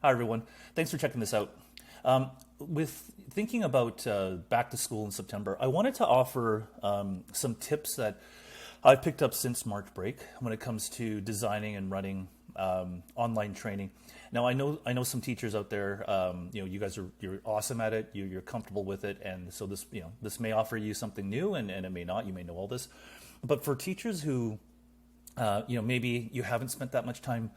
Hi, everyone. Thanks for checking this out. With thinking about back to school in September, I wanted to offer some tips that I've picked up since March break when it comes to designing and running online training. Now, I know some teachers out there. You guys you're awesome at it. You're comfortable with it, and so this may offer you something new, and it may not. You may know all this, but for teachers who maybe you haven't spent that much time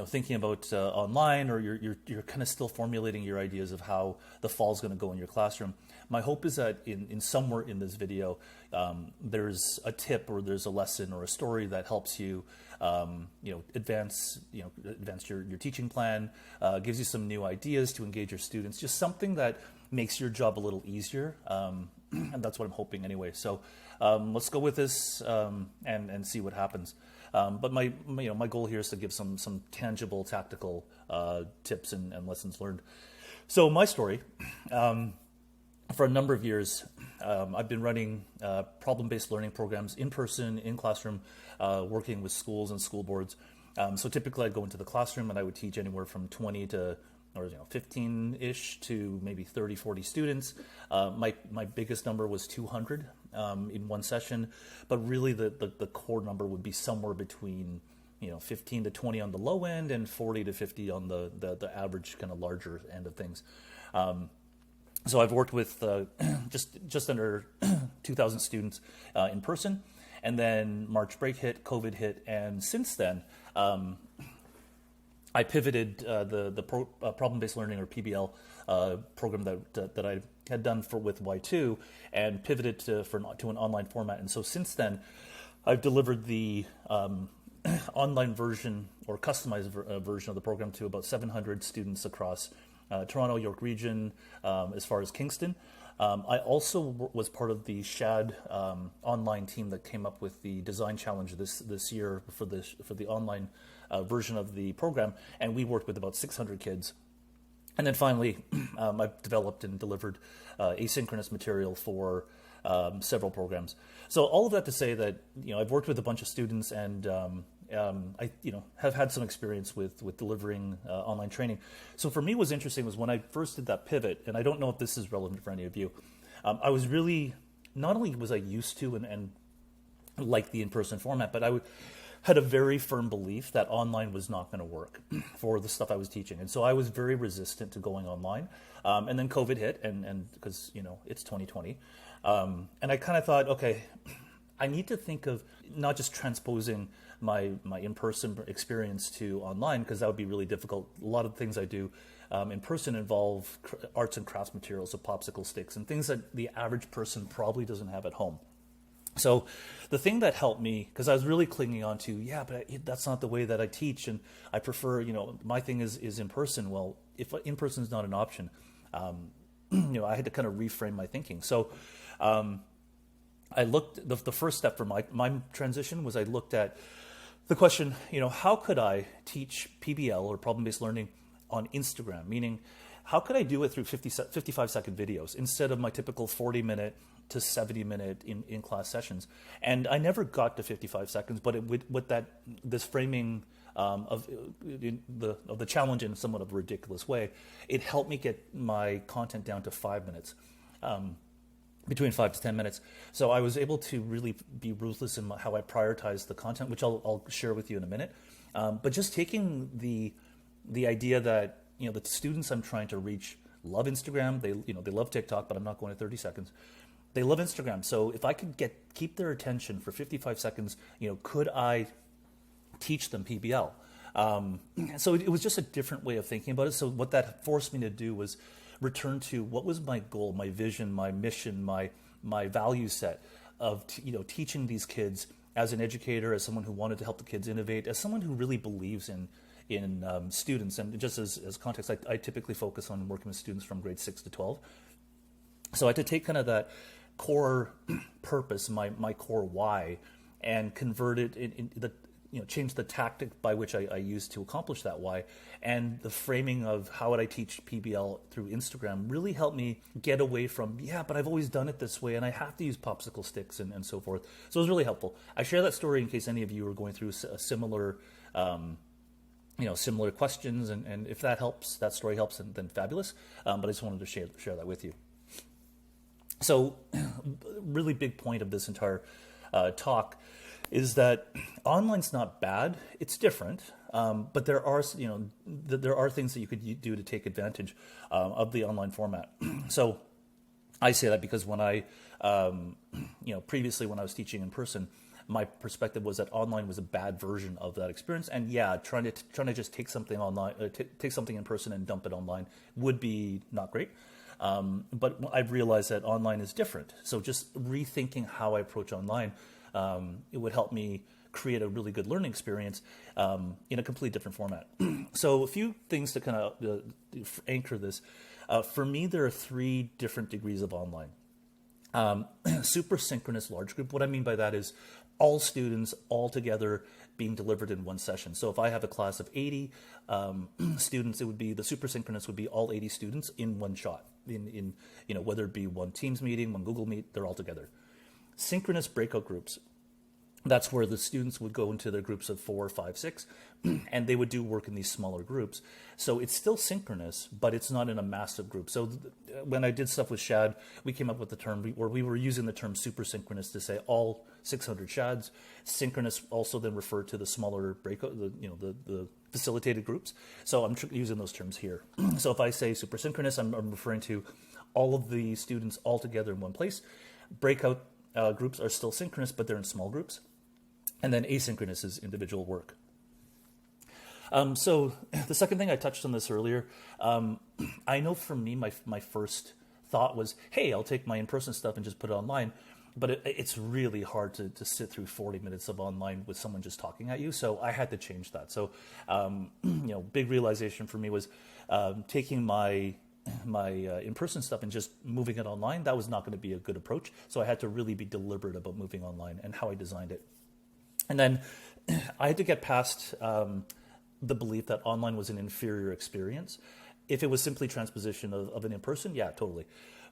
thinking about online, or you're kind of still formulating your ideas of how the fall is going to go in your classroom. My hope is that in somewhere in this video, there's a tip or there's a lesson or a story that helps you, advance your teaching plan, gives you some new ideas to engage your students, just something that makes your job a little easier. And that's what I'm hoping anyway. So let's go with this and see what happens. But my goal here is to give some tangible, tactical tips and lessons learned. So my story, for a number of years, I've been running problem-based learning programs in person, in classroom, working with schools and school boards. So typically I'd go into the classroom and I would teach anywhere from 20 to 15-ish to maybe 30, 40 students. My biggest number was 200 in one session, but really the core number would be somewhere between 15 to 20 on the low end and 40 to 50 on the average kind of larger end of things. So I've worked with just under 2,000 students in person, and then March break hit, COVID hit, and since then I pivoted the problem-based learning, or PBL, program that I had done with Y2, and pivoted to an online format. And so since then, I've delivered the online version or customized version of the program to about 700 students across Toronto, York region, as far as Kingston. I also was part of the SHAD online team that came up with the design challenge this year for the online version of the program, and we worked with about 600 kids. And then finally, I've developed and delivered asynchronous material for several programs. So all of that to say that I've worked with a bunch of students, and I have had some experience with delivering online training. So for me, what's interesting was when I first did that pivot, and I don't know if this is relevant for any of you. I was really, not only was I used to and like the in-person format, but I had a very firm belief that online was not going to work for the stuff I was teaching. And so I was very resistant to going online. And then COVID hit, and because, it's 2020. And I kind of thought, okay, I need to think of not just transposing my in-person experience to online, because that would be really difficult. A lot of things I do in person involve arts and crafts materials, so popsicle sticks, and things that the average person probably doesn't have at home. So the thing that helped me, because I was really clinging on to, but that's not the way that I teach, and I prefer, my thing is in person. Well, if in person is not an option, I had to kind of reframe my thinking. So I looked, the first step for my transition was I looked at the question, how could I teach PBL, or problem-based learning, on Instagram? Meaning, how could I do it through 55-second videos instead of my typical 40-minute to 70-minute in-class sessions? And I never got to 55 seconds, but with this framing of the challenge in somewhat of a ridiculous way, it helped me get my content down to 5 minutes. Between 5 to 10 minutes. So I was able to really be ruthless in how I prioritize the content, which I'll share with you in a minute. But just taking the idea that, the students I'm trying to reach love Instagram. They love TikTok, but I'm not going to 30 seconds. They love Instagram. So if I could keep their attention for 55 seconds, could I teach them PBL? So it was just a different way of thinking about it. So what that forced me to do was return to what was my goal, my vision, my mission, my value set of teaching these kids as an educator, as someone who wanted to help the kids innovate, as someone who really believes in students. And just as context, I typically focus on working with students from grade 6 to 12. So I had to take kind of that core purpose, my core why, and convert it in the change the tactic by which I use to accomplish that why, and the framing of how would I teach PBL through Instagram really helped me get away from, but I've always done it this way and I have to use popsicle sticks and so forth. So it was really helpful. I share that story in case any of you are going through a similar similar questions, and if that helps, that story helps, then fabulous. But I just wanted to share that with you. So, really big point of this entire talk is that online's not bad. It's different, but there are there are things that you could do to take advantage of the online format. So, I say that because when I, previously when I was teaching in person, my perspective was that online was a bad version of that experience, and yeah, trying to just take something online, take something in person and dump it online would be not great. But I've realized that online is different. So just rethinking how I approach online, it would help me create a really good learning experience in a completely different format. So a few things to kind of anchor this. For me, there are 3 different degrees of online. Super synchronous large group. What I mean by that is all students all together being delivered in one session. So if I have a class of 80 students, it would be the super synchronous would be all 80 students in one shot. In whether it be one Teams meeting, one Google Meet, they're all together. Synchronous breakout groups. That's where the students would go into their groups of 4, 5, 6, and they would do work in these smaller groups. So it's still synchronous, but it's not in a massive group. So when I did stuff with Shad, we came up with the term where we were using the term super synchronous to say all 600 Shads. Synchronous also then referred to the smaller breakout, the facilitated groups. So I'm using those terms here. So if I say super synchronous, I'm referring to all of the students all together in one place. Breakout groups are still synchronous, but they're in small groups. And then asynchronous is individual work. So the second thing, I touched on this earlier. I know for me, my first thought was, hey, I'll take my in-person stuff and just put it online. But it's really hard to sit through 40 minutes of online with someone just talking at you. So I had to change that. So, big realization for me was taking my in-person stuff and just moving it online. That was not going to be a good approach. So I had to really be deliberate about moving online and how I designed it. And then I had to get past the belief that online was an inferior experience. If it was simply transposition of an in-person, yeah, totally.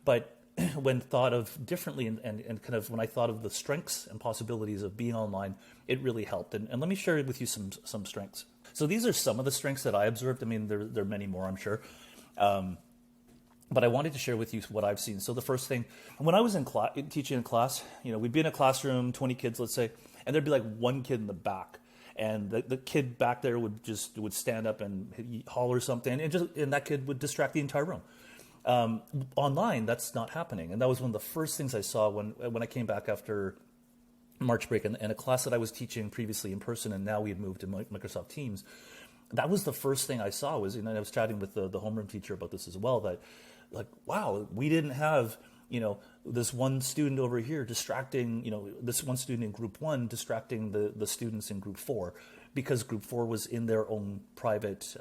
But when thought of differently and kind of when I thought of the strengths and possibilities of being online, it really helped. And let me share with you some strengths. So these are some of the strengths that I observed. I mean, there are many more, I'm sure. But I wanted to share with you what I've seen. So the first thing, when I was teaching in class, we'd be in a classroom, 20 kids, let's say, and there'd be like one kid in the back. And the kid back there would stand up and holler something, and that kid would distract the entire room. Online, that's not happening. And that was one of the first things I saw when I came back after March break and a class that I was teaching previously in person, and now we had moved to Microsoft Teams. That was the first thing I saw was, and I was chatting with the homeroom teacher about this as well, that like, wow, we didn't have, this one student over here distracting, this one student in group 1 distracting the students in group 4 because group 4 was in their own private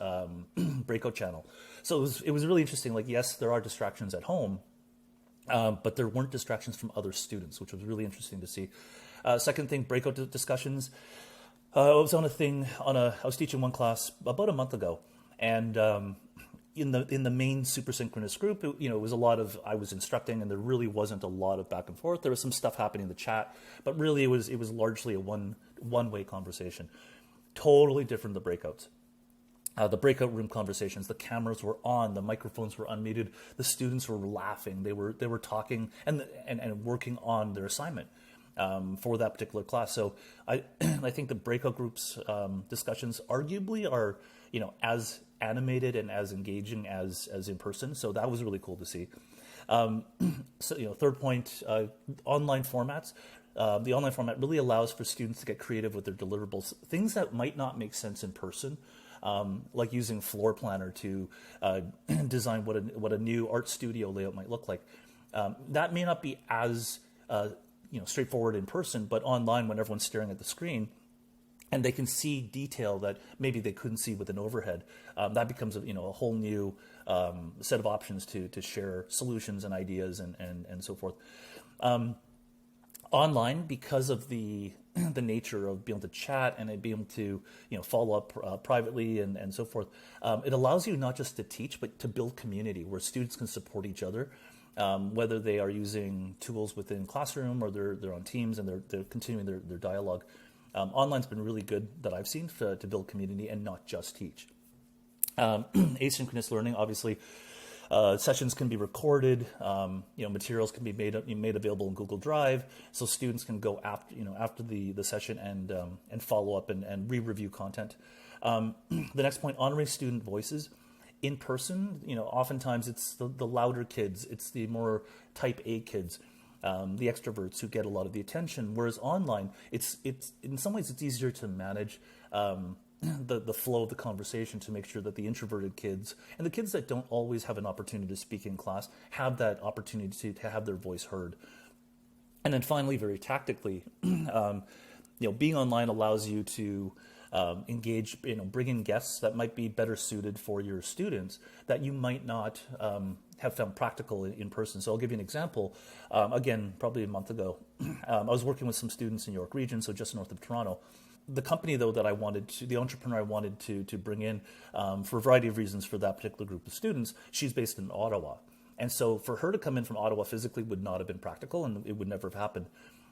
breakout channel. So it was really interesting. Like, yes, there are distractions at home, but there weren't distractions from other students, which was really interesting to see. Second thing, breakout discussions. I was I was teaching one class about a month ago, and in the main super synchronous group, it was a lot of, I was instructing, and there really wasn't a lot of back and forth. There was some stuff happening in the chat, but really it was largely a one-way conversation. Totally different than the breakouts. The breakout room conversations, the cameras were on, the microphones were unmuted, the students were laughing, they were talking and working on their assignment for that particular class. So I think the breakout groups discussions arguably are as animated and as engaging as in person. So that was really cool to see. So third point, online formats. The online format really allows for students to get creative with their deliverables, things that might not make sense in person. Like using Floor Planner to design what a new art studio layout might look like. That may not be as straightforward in person, but online when everyone's staring at the screen and they can see detail that maybe they couldn't see with an overhead, that becomes a whole new set of options to share solutions and ideas and so forth. Online, because of the nature of being able to chat and being able to follow up privately and so forth, it allows you not just to teach but to build community where students can support each other, whether they are using tools within Classroom or they're on Teams and they're continuing their dialogue. Online's been really good that I've seen to build community and not just teach. Asynchronous learning, obviously, sessions can be recorded. Materials can be made available in Google Drive, so students can go after the session and follow up and re-review content. The next point, honoring student voices. In person, oftentimes it's the louder kids, it's the more type A kids, the extroverts who get a lot of the attention. Whereas online, it's in some ways it's easier to manage the flow of the conversation to make sure that the introverted kids and the kids that don't always have an opportunity to speak in class have that opportunity to have their voice heard. And then finally, very tactically, being online allows you to engage, bring in guests that might be better suited for your students that you might not have found practical in person. So I'll give you an example. Again, probably a month ago, I was working with some students in York Region, so just north of Toronto. The company, though, the entrepreneur I wanted to bring in for a variety of reasons for that particular group of students, she's based in Ottawa. And so for her to come in from Ottawa physically would not have been practical, and it would never have happened.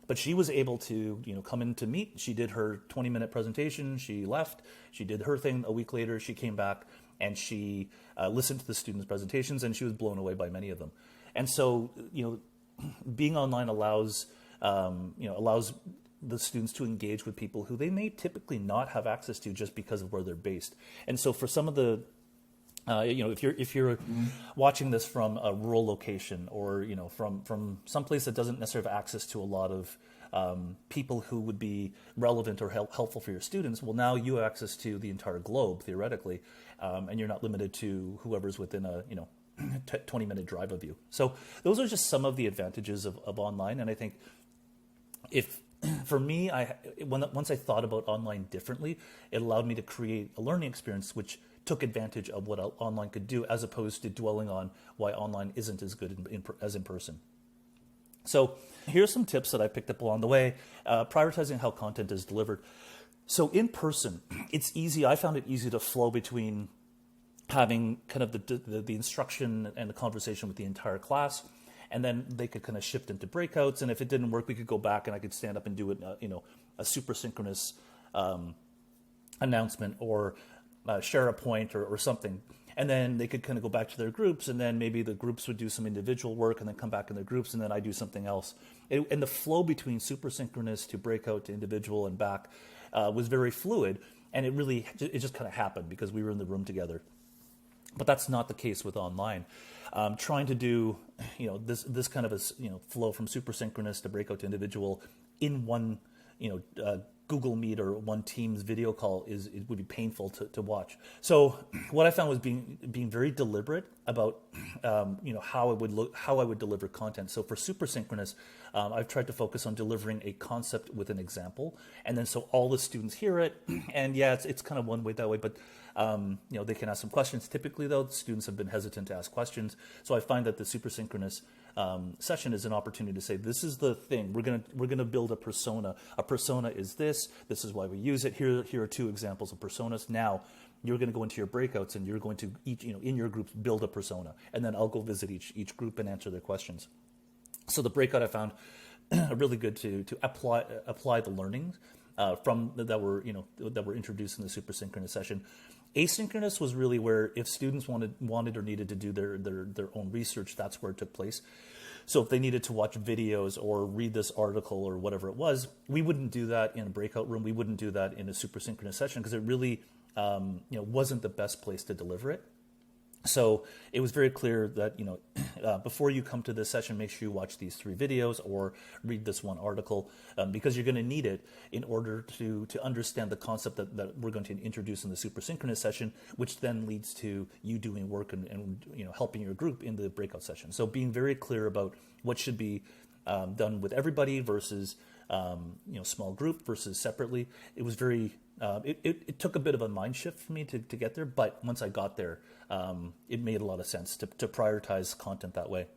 But she was able to, come in to meet. She did her 20-minute presentation. She left. She did her thing. A week later, she came back and she listened to the students' presentations, and she was blown away by many of them. And so, being online allows the students to engage with people who they may typically not have access to just because of where they're based. And so, for some of the if you're watching this from a rural location or from someplace that doesn't necessarily have access to a lot of people who would be relevant or helpful for your students, well, now you have access to the entire globe theoretically, and you're not limited to whoever's within a 20-minute drive of you. So those are just some of the advantages of online, and I think for me, once I thought about online differently, it allowed me to create a learning experience which took advantage of what online could do, as opposed to dwelling on why online isn't as good as in person. So here's some tips that I picked up along the way, prioritizing how content is delivered. So in person, it's easy. I found it easy to flow between having kind of the instruction and the conversation with the entire class, and then they could kind of shift into breakouts. And if it didn't work, we could go back and I could stand up and do it, a super synchronous announcement or share a point or something. And then they could kind of go back to their groups, and then maybe the groups would do some individual work and then come back in their groups, and then I do something else. And the flow between super synchronous to breakout to individual and back was very fluid, and it just kind of happened because we were in the room together. But that's not the case with online. Trying to do this kind of a flow from super synchronous to breakout to individual in one Google Meet or one Teams video call it would be painful to watch. So what I found was being very deliberate about how I would deliver content. So for super synchronous, I've tried to focus on delivering a concept with an example, and then so all the students hear it. And yeah, it's kind of one way that way, but they can ask some questions. Typically, though, the students have been hesitant to ask questions. So I find that the super synchronous session is an opportunity to say, this is the thing. We're gonna build a persona. A persona is this. This is why we use it. Here are two examples of personas. Now you're going to go into your breakouts and you're going to in your groups build a persona, and then I'll go visit each group and answer their questions. So the breakout I found really good to apply the learnings from that were introduced in the super synchronous session. Asynchronous was really where if students wanted or needed to do their own research, that's where it took place. So if they needed to watch videos or read this article or whatever it was, we wouldn't do that in a breakout room. We wouldn't do that in a super synchronous session because it really wasn't the best place to deliver it. So it was very clear that before you come to this session, make sure you watch these 3 videos or read this one article because you're going to need it in order to understand the concept that we're going to introduce in the super synchronous session, which then leads to you doing work and helping your group in the breakout session. So being very clear about what should be done with everybody versus small group versus separately. It was very it took a bit of a mind shift for me to get there, but once I got there, it made a lot of sense to prioritize content that way.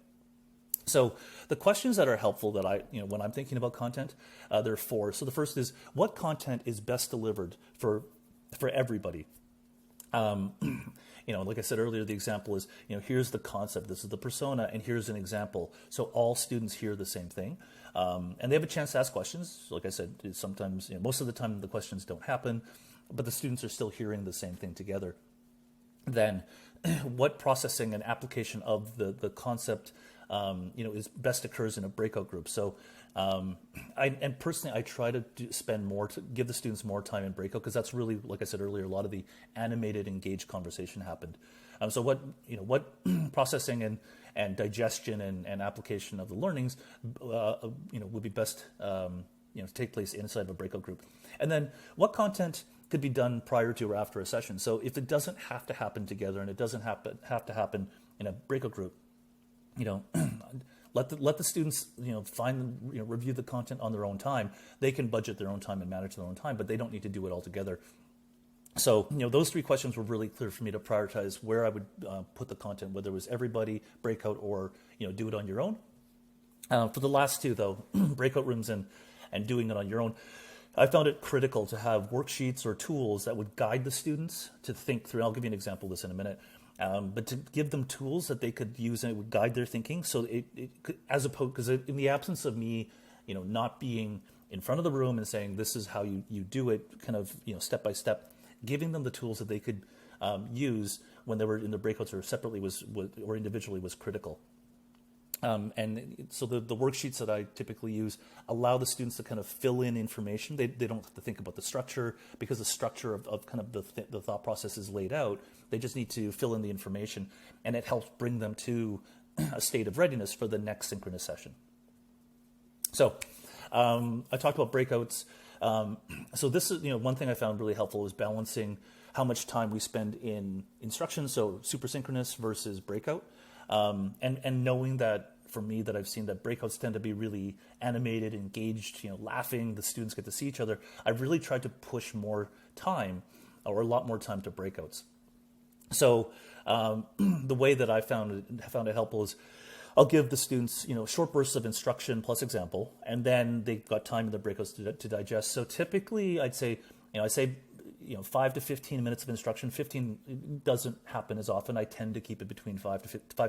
So the questions that are helpful that when I'm thinking about content, there are 4. So the first is, what content is best delivered for everybody? like I said earlier, the example is, here's the concept, this is the persona, and here's an example. So all students hear the same thing. And they have a chance to ask questions. Like I said, sometimes, most of the time the questions don't happen, but the students are still hearing the same thing together. Then what processing and application of the concept, is best occurs in a breakout group. So I personally try to give the students more time in breakout, because that's really, like I said earlier, a lot of the animated, engaged conversation happened. So what processing and digestion and application of the learnings, would be best, to take place inside of a breakout group. And then what content could be done prior to or after a session. So if it doesn't have to happen together and it doesn't have to happen in a breakout group, let the students review the content on their own time. They can budget their own time and manage their own time, but they don't need to do it all together. So those three questions were really clear for me to prioritize where I would put the content, whether it was everybody, breakout, or do it on your own. For the last two though, breakout rooms and doing it on your own, I found it critical to have worksheets or tools that would guide the students to think through. I'll give you an example of this in a minute. But to give them tools that they could use and it would guide their thinking. So it could, as opposed, because in the absence of me, not being in front of the room and saying, this is how you do it, kind of, step by step, giving them the tools that they could use when they were in the breakouts or separately or individually was critical. And so the worksheets that I typically use allow the students to kind of fill in information. They don't have to think about the structure, because the structure of kind of the thought process is laid out. They just need to fill in the information, and it helps bring them to a state of readiness for the next synchronous session. So I talked about breakouts. So this is, one thing I found really helpful is balancing how much time we spend in instruction, so super synchronous versus breakout. And knowing that, for me, that I've seen that breakouts tend to be really animated, engaged, laughing, the students get to see each other. I've really tried to push more time, or a lot more time, to breakouts. So the way that I found it helpful is I'll give the students, short bursts of instruction plus example, and then they've got time in the breakouts to digest. So typically I'd say, 5 to 15 minutes of instruction. 15 doesn't happen as often. I tend to keep it between 5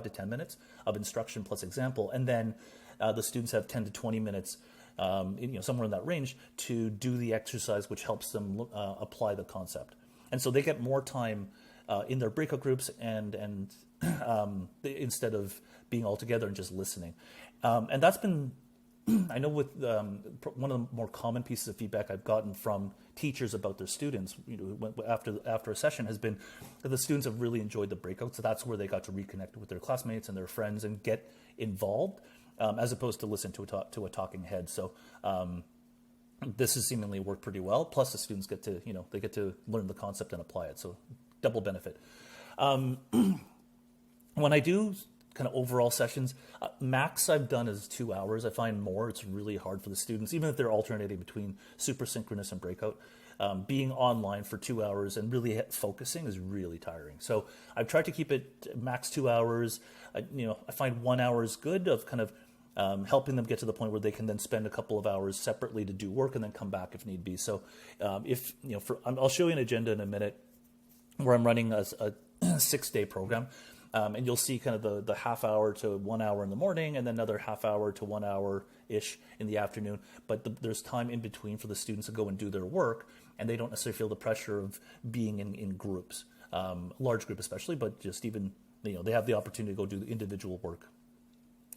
to 10 minutes of instruction plus example. And then the students have 10 to 20 minutes, somewhere in that range, to do the exercise, which helps them apply the concept. And so they get more time in their breakout groups and instead of being all together and just listening. And that's been, I know, with one of the more common pieces of feedback I've gotten from teachers about their students, after a session, has been that the students have really enjoyed the breakouts. So that's where they got to reconnect with their classmates and their friends and get involved, as opposed to listen to a talking head. So this has seemingly worked pretty well. Plus, the students get to they get to learn the concept and apply it. So double benefit. When I do kind of overall sessions, max I've done is 2 hours. I find more, it's really hard for the students, even if they're alternating between super synchronous and breakout. Being online for 2 hours and really focusing is really tiring. So I've tried to keep it max 2 hours. I find 1 hour is good, of kind of helping them get to the point where they can then spend a couple of hours separately to do work and then come back if need be. So I'll show you an agenda in a minute where I'm running a 6-day program. And you'll see kind of the half hour to 1 hour in the morning, and then another half hour to 1 hour-ish in the afternoon. But there's time in between for the students to go and do their work, and they don't necessarily feel the pressure of being in groups, large group especially, but just even, they have the opportunity to go do the individual work.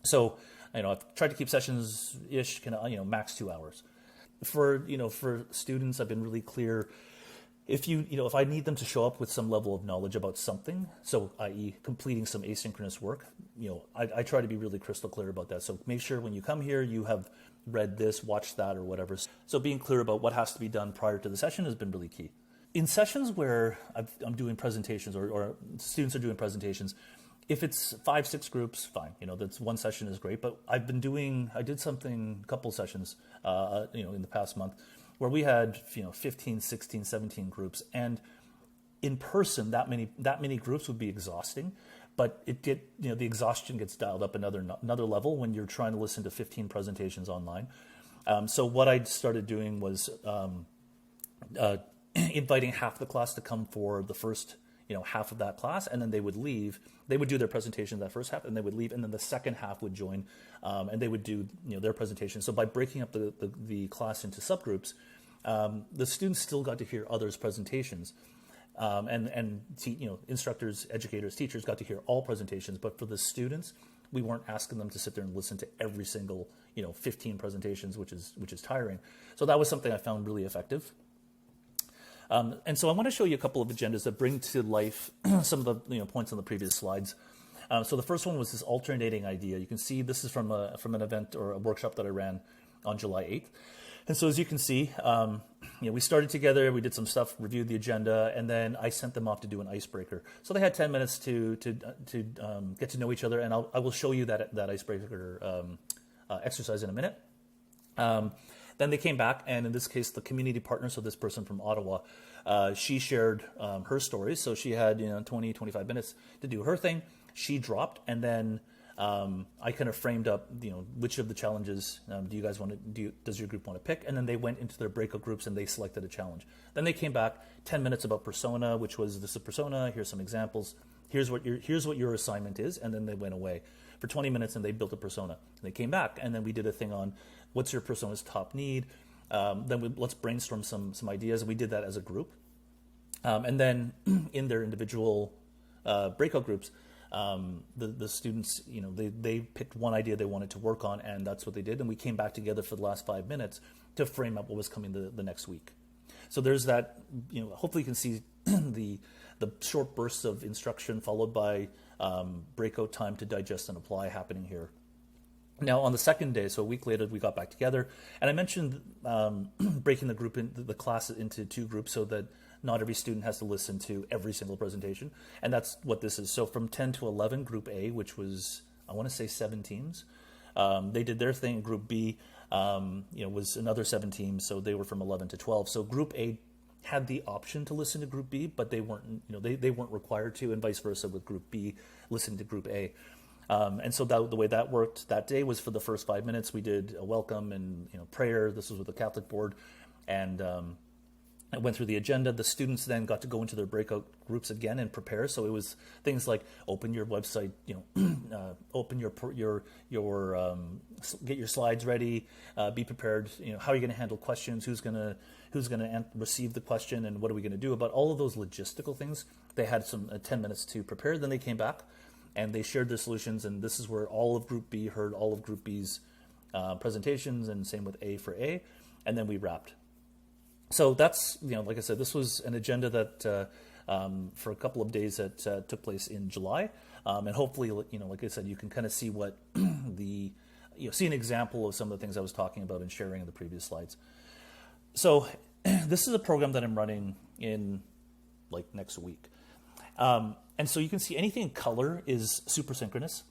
So, I've tried to keep sessions-ish, max 2 hours. For students, I've been really clear. If I need them to show up with some level of knowledge about something, so i.e. completing some asynchronous work, I try to be really crystal clear about that. So make sure when you come here, you have read this, watched that, or whatever. So being clear about what has to be done prior to the session has been really key. In sessions where I'm doing presentations or students are doing presentations, if it's 5-6 groups, fine. That's one session is great. But I did something, a couple sessions, in the past month, where we had 15, 16, 17 groups, and in person that many groups would be exhausting, but the exhaustion gets dialed up another level when you're trying to listen to 15 presentations online. So what I started doing was inviting half the class to come for the first half of that class, and then they would leave. They would do their presentation that first half, and they would leave, and then the second half would join, and they would do their presentation. So by breaking up the class into subgroups, the students still got to hear others' presentations, and instructors, educators, teachers got to hear all presentations. But for the students, we weren't asking them to sit there and listen to every single 15 presentations, which is tiring. So that was something I found really effective. And so I want to show you a couple of agendas that bring to life some of the points on the previous slides. So the first one was this alternating idea. You can see this is from an event or a workshop that I ran on July 8th. And so as you can see, we started together, we did some stuff, reviewed the agenda, and then I sent them off to do an icebreaker. So they had 10 minutes to get to know each other, and I will show you that icebreaker exercise in a minute. Then they came back, and in this case, the community partner, so this person from Ottawa, she shared her stories. So she had 20, 25 minutes to do her thing. She dropped, and then I kind of framed up, which of the challenges do you guys want to do? Does your group want to pick? And then they went into their breakout groups and they selected a challenge. Then they came back 10 minutes about persona, which was this is persona. Here's some examples. Here's what your assignment is. And then they went away for 20 minutes and they built a persona. And they came back and then we did a thing on what's your persona's top need. Let's brainstorm some ideas. We did that as a group. And then in their individual breakout groups, the students, they picked one idea they wanted to work on, and that's what they did. And we came back together for the last 5 minutes to frame up what was coming the next week. So there's that, hopefully you can see the short bursts of instruction followed by breakout time to digest and apply happening here. Now on the second day, so a week later, we got back together, and I mentioned breaking the class into 2 groups so that not every student has to listen to every single presentation, and that's what this is. So from 10 to 11, Group A, which was, I want to say 7 teams, they did their thing. Group B, was another 7 teams, so they were from 11 to 12. So Group A had the option to listen to Group B, but they weren't, they weren't required to, and vice versa with Group B listening to Group A. And so the way that worked that day was for the first 5 minutes, we did a welcome and prayer. This was with the Catholic board, and I went through the agenda. The students then got to go into their breakout groups again and prepare. So it was things like open your website, open get your slides ready, be prepared. How are you going to handle questions? Who's going to receive the question, and what are we going to do about all of those logistical things? They had some 10 minutes to prepare. Then they came back and they shared their solutions. And this is where all of Group B heard all of Group B's presentations, and same with A for A. And then we wrapped. So that's, like I said, this was an agenda that for a couple of days that took place in July. And hopefully, like I said, you can kind of see what see an example of some of the things I was talking about and sharing in the previous slides. So this is a program that I'm running in next week. And so you can see anything in color is super synchronous.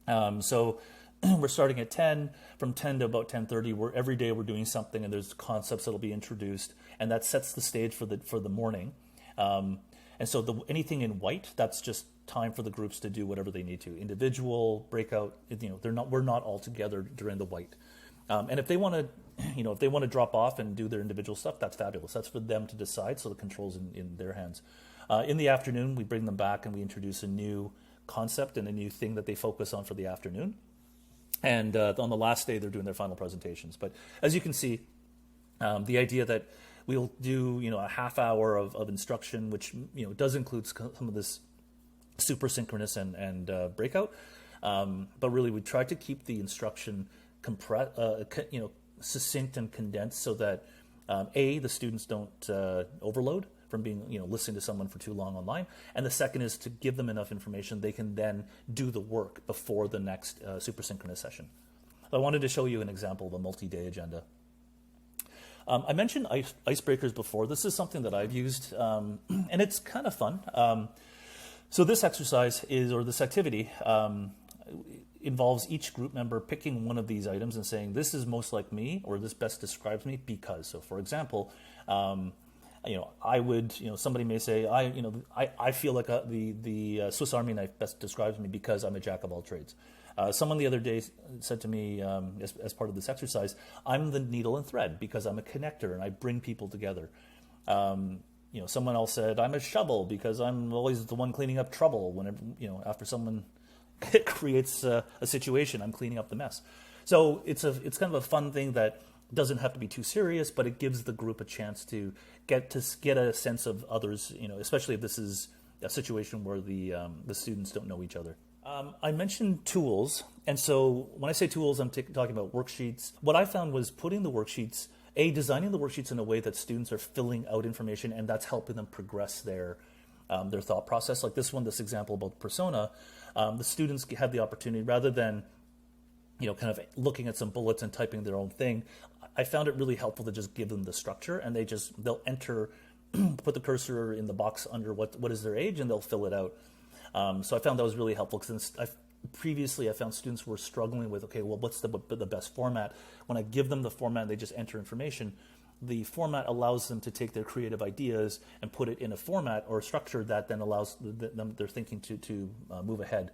So we're starting at 10, from 10 to about 10:30. Every day we're doing something, and there's concepts that'll be introduced, and that sets the stage for the morning. And so anything in white, that's just time for the groups to do whatever they need to. Individual, breakout, we're not all together during the white. And if they want to, drop off and do their individual stuff, that's fabulous. That's for them to decide. So the control's in their hands. In the afternoon, we bring them back and we introduce a new concept and a new thing that they focus on for the afternoon. And on the last day, they're doing their final presentations. But as you can see, the idea that we'll do a half hour of instruction, which does include some of this super synchronous and breakout. But really, we try to keep the instruction succinct and condensed so that the students don't overload from being listening to someone for too long online, and the second is to give them enough information they can then do the work before the next super synchronous session. I wanted to show you an example of a multi-day agenda. I mentioned icebreakers before. This is something that I've used, and it's kind of fun. So this exercise this activity involves each group member picking one of these items and saying, this is most like me, or this best describes me because. So for example, I would, somebody may say, I feel like the Swiss Army knife best describes me because I'm a jack of all trades. Someone the other day said to me, as part of this exercise, I'm the needle and thread because I'm a connector and I bring people together. someone else said, I'm a shovel because I'm always the one cleaning up trouble. Whenever, after someone creates a situation, I'm cleaning up the mess. So it's kind of a fun thing that doesn't have to be too serious, but it gives the group a chance to get a sense of others, especially if this is a situation where the students don't know each other. I mentioned tools, and so when I say tools, I'm talking about worksheets. What I found was putting the worksheets, designing the worksheets in a way that students are filling out information, and that's helping them progress their thought process. Like this example about persona, the students had the opportunity, rather than kind of looking at some bullets and typing their own thing, I found it really helpful to just give them the structure, and they'll enter, put the cursor in the box under what is their age, and they'll fill it out. So I found that was really helpful, because previously I found students were struggling with, okay, well, what's the best format? When I give them the format, they just enter information. The format allows them to take their creative ideas and put it in a format or a structure that then allows them their thinking to move ahead.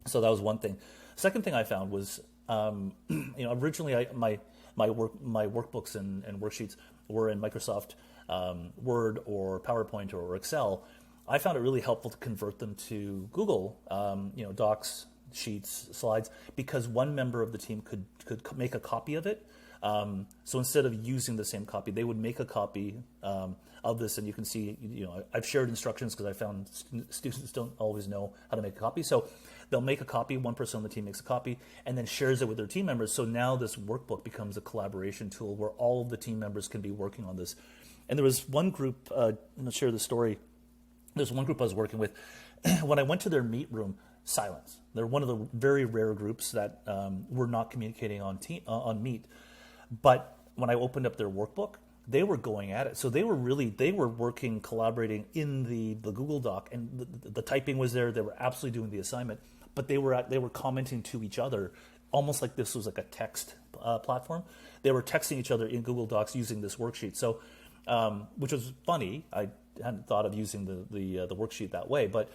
So that was one thing. Second thing I found was, originally my workbooks and worksheets were in Microsoft Word or PowerPoint or Excel. I found it really helpful to convert them to Google, Docs, Sheets, Slides, because one member of the team could make a copy of it. So instead of using the same copy, they would make a copy of this, and you can see, I've shared instructions because I found students don't always know how to make a copy. So they'll make a copy, one person on the team makes a copy, and then shares it with their team members. So now this workbook becomes a collaboration tool where all of the team members can be working on this. And there was one group, I'm going to share the story. There's one group I was working with. When I went to their meet room, silence. They're one of the very rare groups that were not communicating on Meet. But when I opened up their workbook, they were going at it. So they were working, collaborating in the Google Doc, and the typing was there. They were absolutely doing the assignment, but they were commenting to each other, almost like this was like a text platform. They were texting each other in Google Docs using this worksheet. So, which was funny. I hadn't thought of using the worksheet that way, but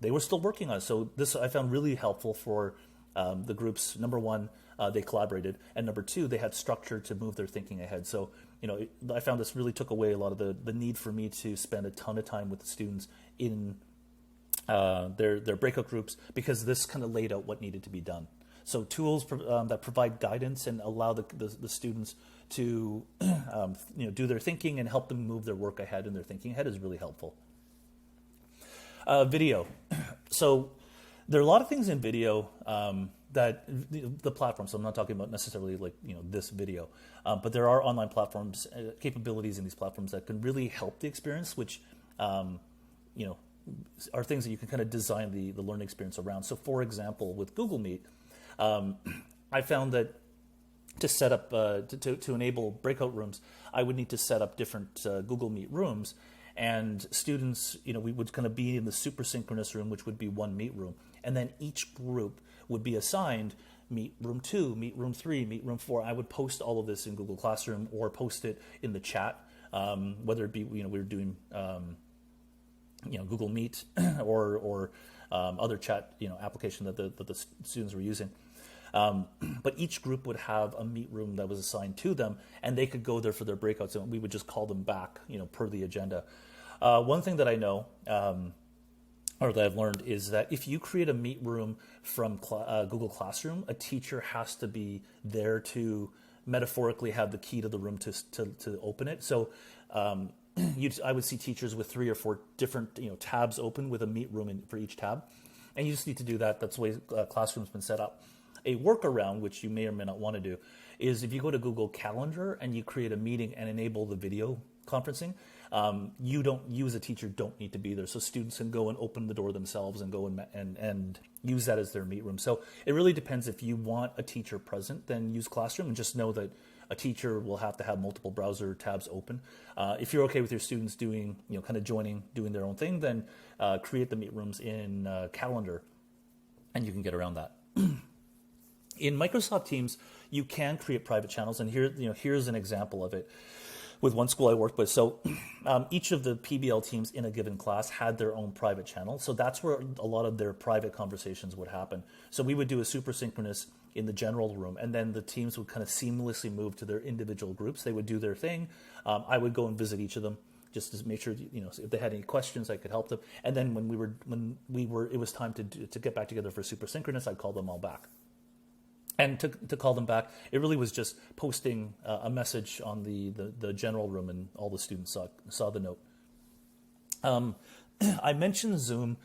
they were still working on it. So this I found really helpful for the groups. Number one, they collaborated, and number two, they had structure to move their thinking ahead. So I found this really took away a lot of the need for me to spend a ton of time with the students in their breakout groups, because this kind of laid out what needed to be done. So tools that provide guidance and allow the students to do their thinking and help them move their work ahead and their thinking ahead is really helpful. Video. So there are a lot of things in video that the platform, so I'm not talking about necessarily like this video, but there are online platforms, capabilities in these platforms that can really help the experience, which are things that you can kind of design the learning experience around. So for example, with Google Meet, I found that to set up, to enable breakout rooms, I would need to set up different Google Meet rooms, and students, we would kind of be in the super synchronous room, which would be one Meet room, and then each group would be assigned Meet room 2, Meet room 3, Meet room 4. I would post all of this in Google Classroom or post it in the chat, whether it be, we were doing, Google Meet or other chat, application that the students were using. But each group would have a Meet room that was assigned to them, and they could go there for their breakouts, and we would just call them back, per the agenda. One thing that I know, or that I've learned, is that if you create a Meet room from Google Classroom, a teacher has to be there to metaphorically have the key to the room to open it. So I would see teachers with 3 or 4 different tabs open with a Meet room for each tab, and you just need to do that. That's the way Classroom's been set up. A workaround, which you may or may not want to do, is if you go to Google Calendar and you create a meeting and enable the video conferencing, you as a teacher don't need to be there. So students can go and open the door themselves and go and use that as their Meet room. So it really depends. If you want a teacher present, then use Classroom, and just know that a teacher will have to have multiple browser tabs open. If you're okay with your students doing, kind of doing their own thing, then create the Meet rooms in Calendar, and you can get around that. In Microsoft Teams, you can create private channels, and here's an example of it with one school I worked with. So each of the PBL teams in a given class had their own private channel, so that's where a lot of their private conversations would happen. So we would do a super synchronous in the general room, and then the teams would kind of seamlessly move to their individual groups. They would do their thing. I would go and visit each of them, just to make sure, if they had any questions, I could help them. And then when it was time to get back together for super synchronous, I'd call them all back. And to call them back, it really was just posting a message on the general room, and all the students saw the note. I mentioned Zoom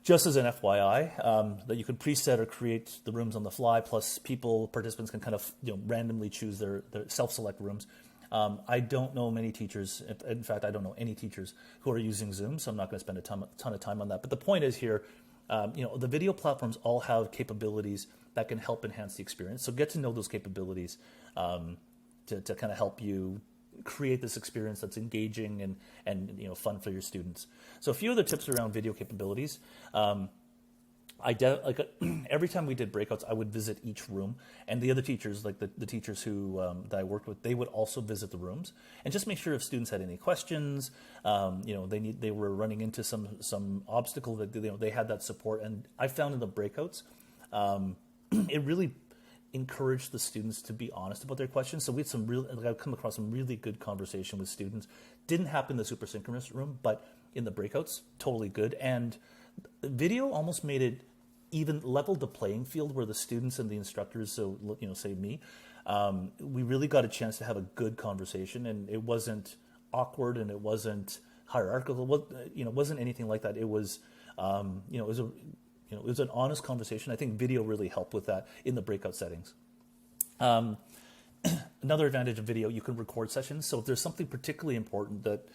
just as an FYI, that you can preset or create the rooms on the fly, plus participants can kind of randomly choose their self-select rooms. I don't know many teachers, in fact, I don't know any teachers who are using Zoom, so I'm not going to spend a ton of time on that. But the point is here, the video platforms all have capabilities that can help enhance the experience. So get to know those capabilities to kind of help you create this experience that's engaging and fun for your students. So a few of the tips around video capabilities. Every time we did breakouts, I would visit each room, and the other teachers, like the teachers who that I worked with, they would also visit the rooms and just make sure if students had any questions, they were running into some obstacle, that they had that support. And I found in the breakouts, it really encouraged the students to be honest about their questions. So we had I've come across some really good conversation with students. Didn't happen in the super synchronous room, but in the breakouts, totally good. And video almost made it even leveled the playing field, where the students and the instructors, so say me, we really got a chance to have a good conversation, and it wasn't awkward and it wasn't hierarchical. It wasn't anything like that. It was, it was an honest conversation. I think video really helped with that in the breakout settings. Another advantage of video, you can record sessions. So if there's something particularly important that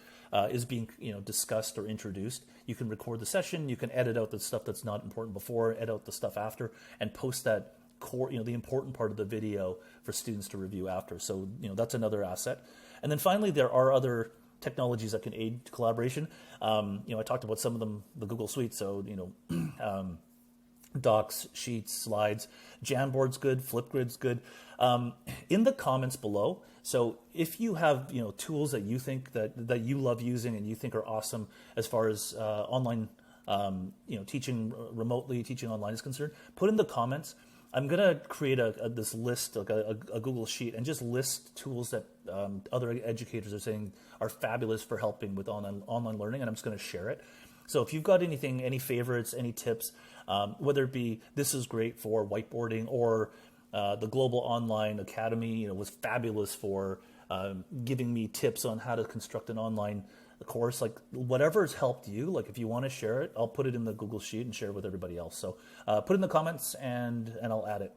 is being discussed or introduced, you can record the session. You can edit out the stuff that's not important before, edit out the stuff after, and post that core, the important part of the video for students to review after. So that's another asset. And then finally, there are other technologies that can aid collaboration. I talked about some of them, the Google Suite. So Docs, Sheets, Slides, Jamboard's good, Flipgrid's good. In the comments below, so if you have tools that you think that you love using and you think are awesome as far as online teaching remotely, teaching online is concerned, put in the comments. I'm gonna create this list, like a Google Sheet, and just list tools that other educators are saying are fabulous for helping with online learning, and I'm just gonna share it. So if you've got anything, any favorites, any tips, whether it be this is great for whiteboarding, or the Global Online Academy was fabulous for giving me tips on how to construct an online course, like whatever has helped you, like if you want to share it, I'll put it in the Google Sheet and share it with everybody else. So put it in the comments and I'll add it.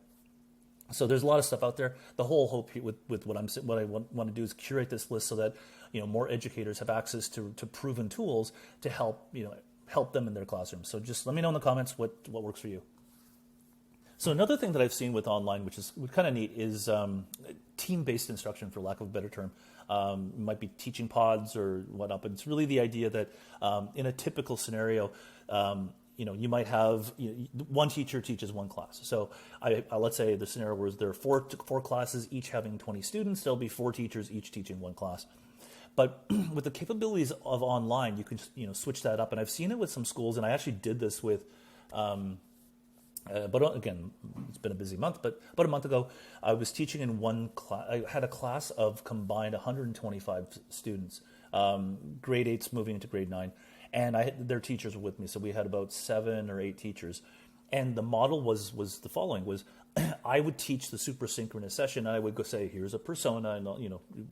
So there's a lot of stuff out there. The whole hope with what I want to do is curate this list so that more educators have access to proven tools to help help them in their classrooms. So just let me know in the comments what works for you. So another thing that I've seen with online, which is kind of neat, is team-based instruction, for lack of a better term. It might be teaching pods or whatnot, but it's really the idea that in a typical scenario, you might have one teacher teaches one class. So let's say the scenario where there are four classes, each having 20 students. There'll be 4 teachers, each teaching one class. But with the capabilities of online, you can switch that up. And I've seen it with some schools, and I actually did this with. But again, it's been a busy month, but about a month ago, I was teaching in one class. I had a class of combined 125 students, grade 8s moving into grade 9, and their teachers were with me. So we had about 7 or 8 teachers. And the model was the following, was I would teach the super synchronous session, and I would go say, here's a persona, and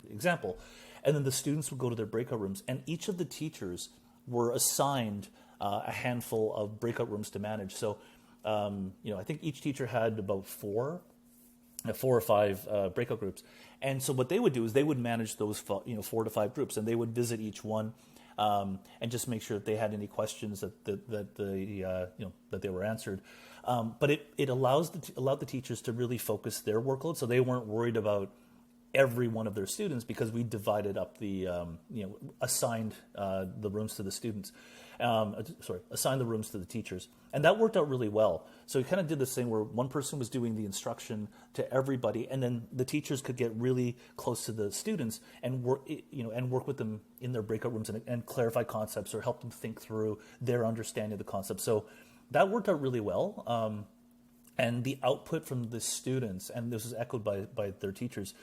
example. And then the students would go to their breakout rooms, and each of the teachers were assigned a handful of breakout rooms to manage. So I think each teacher had about 4 or 5 breakout groups. And so what they would do is they would manage those 4 to 5 groups, and they would visit each one and just make sure that they had any questions that they were answered. But it allowed the teachers to really focus their workload, so they weren't worried about every one of their students, because we divided up the assigned the rooms to the students. Assigned the rooms to the teachers. And that worked out really well. So we kind of did this thing where one person was doing the instruction to everybody, and then the teachers could get really close to the students and work with them in their breakout rooms and clarify concepts or help them think through their understanding of the concept. So that worked out really well. And the output from the students, and this was echoed by their teachers,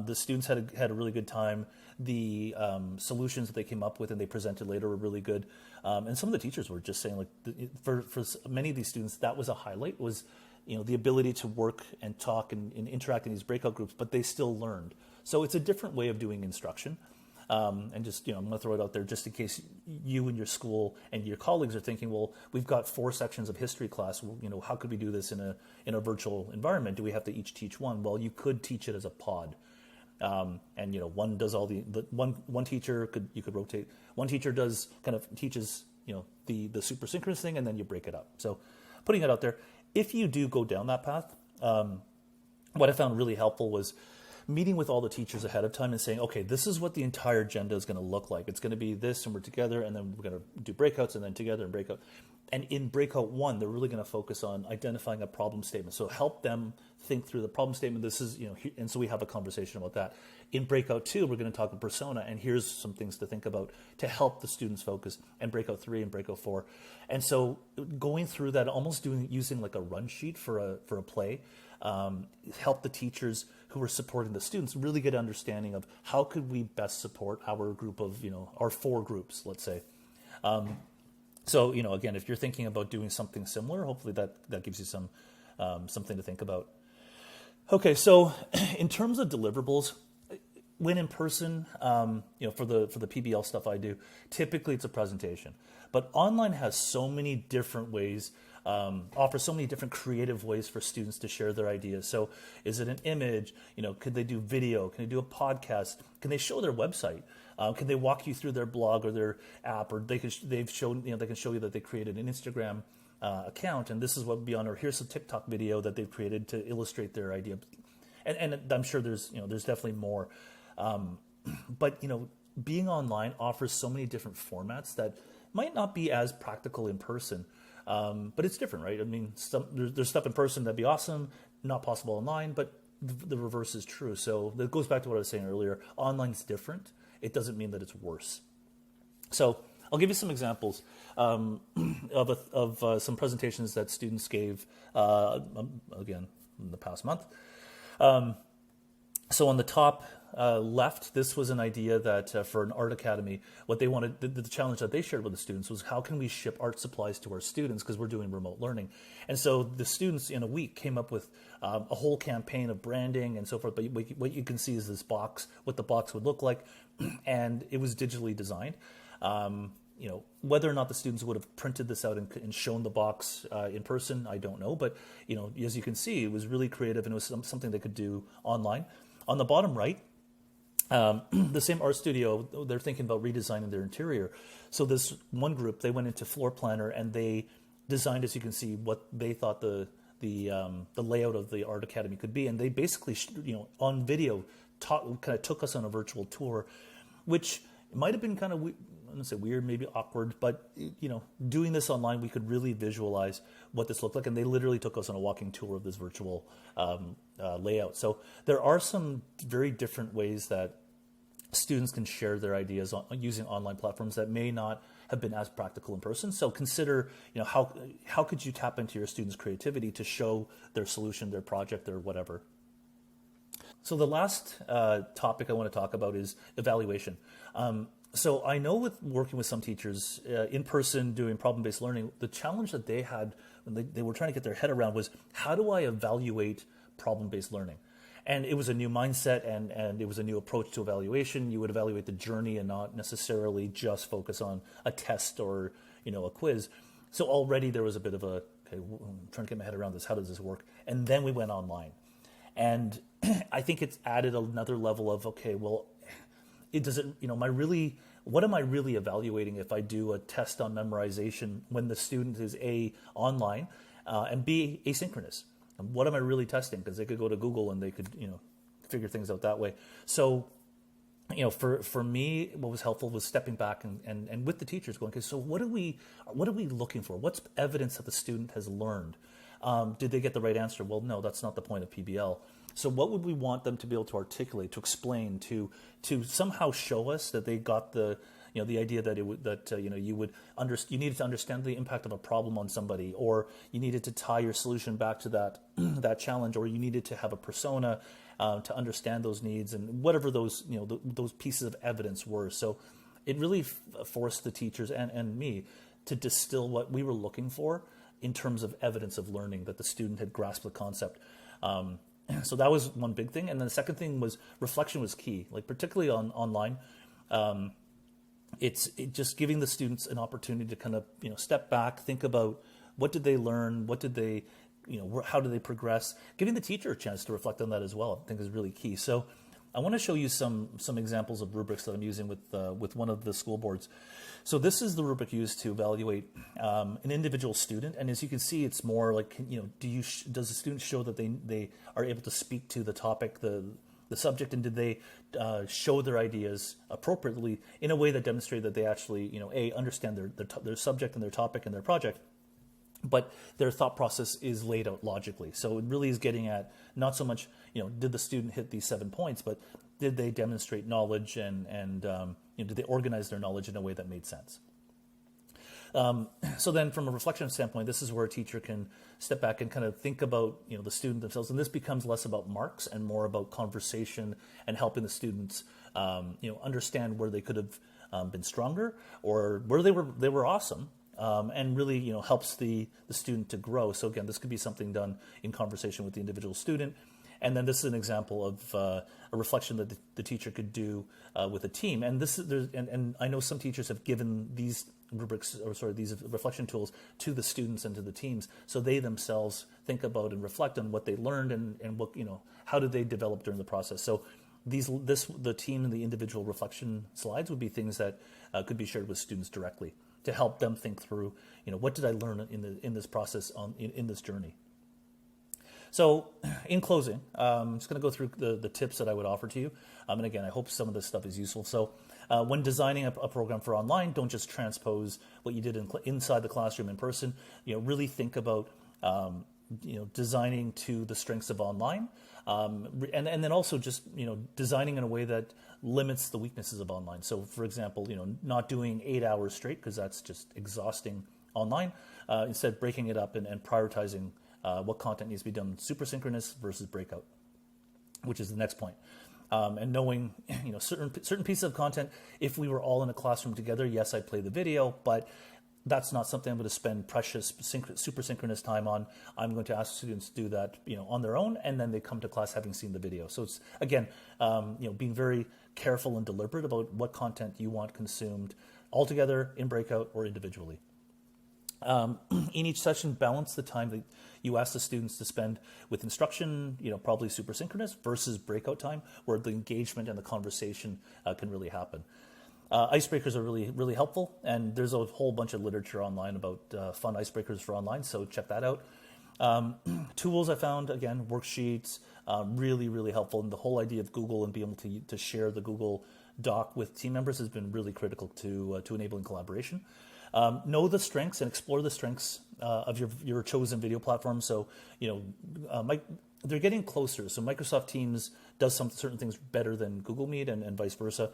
the students had a really good time. the solutions that they came up with and they presented later were really good. And some of the teachers were just saying, like, for many of these students, that was a highlight, was, the ability to work and talk and interact in these breakout groups, but they still learned. So it's a different way of doing instruction. And just, I'm going to throw it out there just in case you and your school and your colleagues are thinking, well, we've got 4 sections of history class. Well, how could we do this in a virtual environment? Do we have to each teach one? Well, you could teach it as a pod. And one does all the one teacher you could rotate. One teacher teaches the super synchronous thing, and then you break it up. So putting it out there, if you do go down that path, what I found really helpful was meeting with all the teachers ahead of time and saying, okay, this is what the entire agenda is going to look like. It's going to be this, and we're together, and then we're going to do breakouts, and then together and breakout. And in breakout 1, they're really going to focus on identifying a problem statement. So help them think through the problem statement. This is, and so we have a conversation about that. In breakout 2, we're going to talk about persona, and here's some things to think about to help the students focus. And breakout 3 and breakout 4. And so going through that, almost using like a run sheet for a play, help the teachers who are supporting the students really get an understanding of how could we best support our group of, our 4 groups, let's say. So, again, if you're thinking about doing something similar, hopefully that gives you something to think about. Okay, so in terms of deliverables, when in person, for the PBL stuff I do, typically it's a presentation. But online has so many different ways, offers so many different creative ways for students to share their ideas. So is it an image? Could they do video? Can they do a podcast? Can they show their website? Can they walk you through their blog or their app? Or they can show you that they created an Instagram account, and this is what would be on, or here's a TikTok video that they've created to illustrate their idea. And I'm sure there's definitely more. But being online offers so many different formats that might not be as practical in person, but it's different, right? I mean, there's stuff in person that'd be awesome, not possible online, but the reverse is true. So that goes back to what I was saying earlier. Online's different. It doesn't mean that it's worse. So I'll give you some examples of some presentations that students gave, again, in the past month. So on the top left, this was an idea that for an art academy, what they wanted, the challenge that they shared with the students was, how can we ship art supplies to our students because we're doing remote learning? And so the students in a week came up with a whole campaign of branding and so forth. But what you can see is this box, what the box would look like, and it was digitally designed. Whether or not the students would have printed this out and shown the box in person, I don't know. But, as you can see, it was really creative and it was something they could do online. On the bottom right, the same art studio, they're thinking about redesigning their interior. So this one group, they went into Floor Planner and they designed, as you can see, what they thought the layout of the art academy could be. And they basically, on video, kind of took us on a virtual tour, which might have been kind of, I don't say weird, maybe awkward, but doing this online, we could really visualize what this looked like, and they literally took us on a walking tour of this virtual layout. So there are some very different ways that students can share their ideas using online platforms that may not have been as practical in person. So consider, how could you tap into your students' creativity to show their solution, their project, or whatever. So the last topic I want to talk about is evaluation. So I know with working with some teachers in person doing problem-based learning, the challenge that they had when they were trying to get their head around was, how do I evaluate problem-based learning? And it was a new mindset and it was a new approach to evaluation. You would evaluate the journey and not necessarily just focus on a test or a quiz. So already there was a bit of I'm trying to get my head around this. How does this work? And then we went online. And I think it's added another level of, what am I really evaluating if I do a test on memorization when the student is A, online, and B, asynchronous? And what am I really testing? Because they could go to Google and they could, figure things out that way. So, for me, what was helpful was stepping back and with the teachers going, okay, so what are we looking for? What's evidence that the student has learned? Did they get the right answer? Well, no, that's not the point of PBL. So what would we want them to be able to articulate, to explain, to somehow show us that they got the idea that you needed to understand the impact of a problem on somebody, or you needed to tie your solution back to that that challenge, or you needed to have a persona, to understand those needs and whatever those, those pieces of evidence were. So it really forced the teachers and me to distill what we were looking for in terms of evidence of learning, that the student had grasped the concept. So that was one big thing. And then the second thing was reflection was key, like particularly online. It's just giving the students an opportunity to kind of, step back, think about what did they learn, what did they, how did they progress, giving the teacher a chance to reflect on that as well, I think is really key. So I want to show you some examples of rubrics that I'm using with one of the school boards. So this is the rubric used to evaluate an individual student, and as you can see, it's more like, does the student show that they are able to speak to the topic, the subject, and did they show their ideas appropriately in a way that demonstrated that they actually, understand their subject and their topic and their project, but their thought process is laid out logically. So it really is getting at not so much, did the student hit these 7 points, but did they demonstrate knowledge and did they organize their knowledge in a way that made sense? So then from a reflection standpoint, this is where a teacher can step back and kind of think about, the student themselves. And this becomes less about marks and more about conversation and helping the students, understand where they could have been stronger or where they were awesome. And really, helps the student to grow. So again, this could be something done in conversation with the individual student. And then this is an example of a reflection that the teacher could do with a team. And this is, and I know some teachers have given these rubrics, these reflection tools to the students and to the teams, so they themselves think about and reflect on what they learned and what, how did they develop during the process. So the team and the individual reflection slides would be things that could be shared with students directly to help them think through, what did I learn in this process in this journey. So in closing, I'm just going to go through the tips that I would offer to you. And again, I hope some of this stuff is useful. So when designing a program for online, don't just transpose what you did inside the classroom in person. Really think about, designing to the strengths of online. And then also just, designing in a way that limits the weaknesses of online. So for example, not doing 8 hours straight because that's just exhausting online. Instead, breaking it up and prioritizing what content needs to be done super synchronous versus breakout, which is the next point. And knowing, certain pieces of content, if we were all in a classroom together, yes, I'd play the video, but that's not something I'm going to spend precious super synchronous time on. I'm going to ask students to do that, on their own, and then they come to class having seen the video. So it's, again, being very careful and deliberate about what content you want consumed altogether, in breakout, or individually. In each session, balance the time that you ask the students to spend with instruction, probably super synchronous, versus breakout time, where the engagement and the conversation can really happen. Icebreakers are really, really helpful, and there's a whole bunch of literature online about fun icebreakers for online, so check that out. Tools I found, again, worksheets, really, really helpful, and the whole idea of Google and being able to share the Google Doc with team members has been really critical to enabling collaboration. Know the strengths and explore the strengths of your chosen video platform. So, they're getting closer. So Microsoft Teams does some certain things better than Google Meet and vice versa.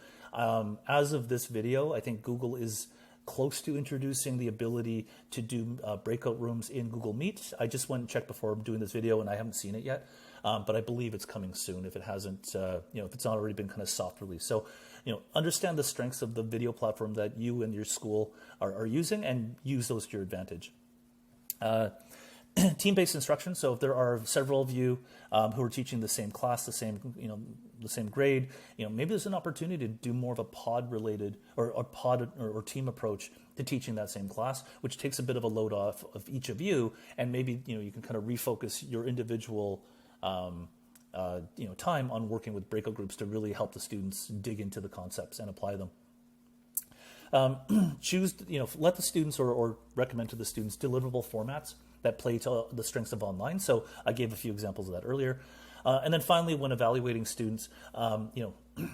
As of this video, I think Google is close to introducing the ability to do breakout rooms in Google Meet. I just went and checked before doing this video, and I haven't seen it yet. But I believe it's coming soon if it hasn't, if it's not already been kind of soft released. So, understand the strengths of the video platform that you and your school are using and use those to your advantage. Team-based instruction. So if there are several of you who are teaching the same class, the same grade, maybe there's an opportunity to do more of a pod-related or team approach to teaching that same class, which takes a bit of a load off of each of you, and maybe you can kind of refocus your individual time on working with breakout groups to really help the students dig into the concepts and apply them. Let the students or recommend to the students deliverable formats that play to the strengths of online. So I gave a few examples of that earlier. And then finally, when evaluating students,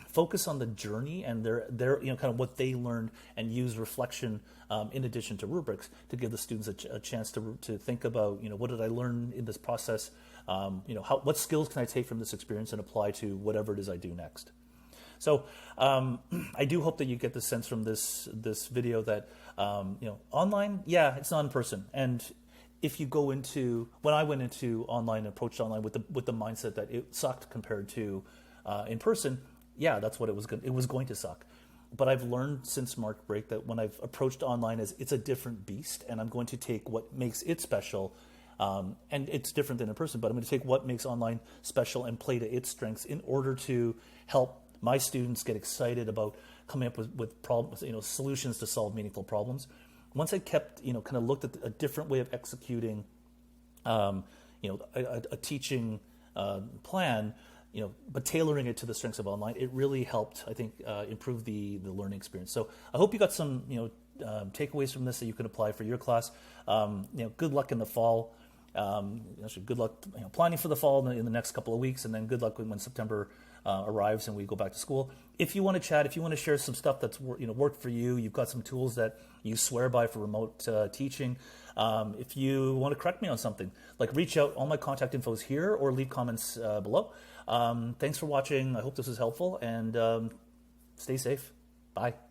focus on the journey and their kind of what they learned, and use reflection in addition to rubrics to give the students a chance to think about, what did I learn in this process? What skills can I take from this experience and apply to whatever it is I do next? So I do hope that you get the sense from this video that online, yeah, it's not in person, and if you go into, when I went into online and approached online with the mindset that it sucked compared to in person, yeah, that's what it was going to suck. But I've learned since March break that when I've approached online as it's a different beast, and I'm going to take what makes it special, and it's different than in person, but I'm going to take what makes online special and play to its strengths in order to help my students get excited about coming up with problems, solutions to solve meaningful problems. Once I kept, kind of looked at a different way of executing, a teaching plan, but tailoring it to the strengths of online, it really helped, I think, improve the learning experience. So I hope you got some, takeaways from this that you can apply for your class. Good luck in the fall. Good luck, planning for the fall in the next couple of weeks, and then good luck when September arrives and we go back to school. If you want to chat, if you want to share some stuff that's worked for you, you've got some tools that you swear by for remote teaching. If you want to correct me on something, reach out. All my contact info is here, or leave comments below. Thanks for watching. I hope this was helpful, and stay safe. Bye.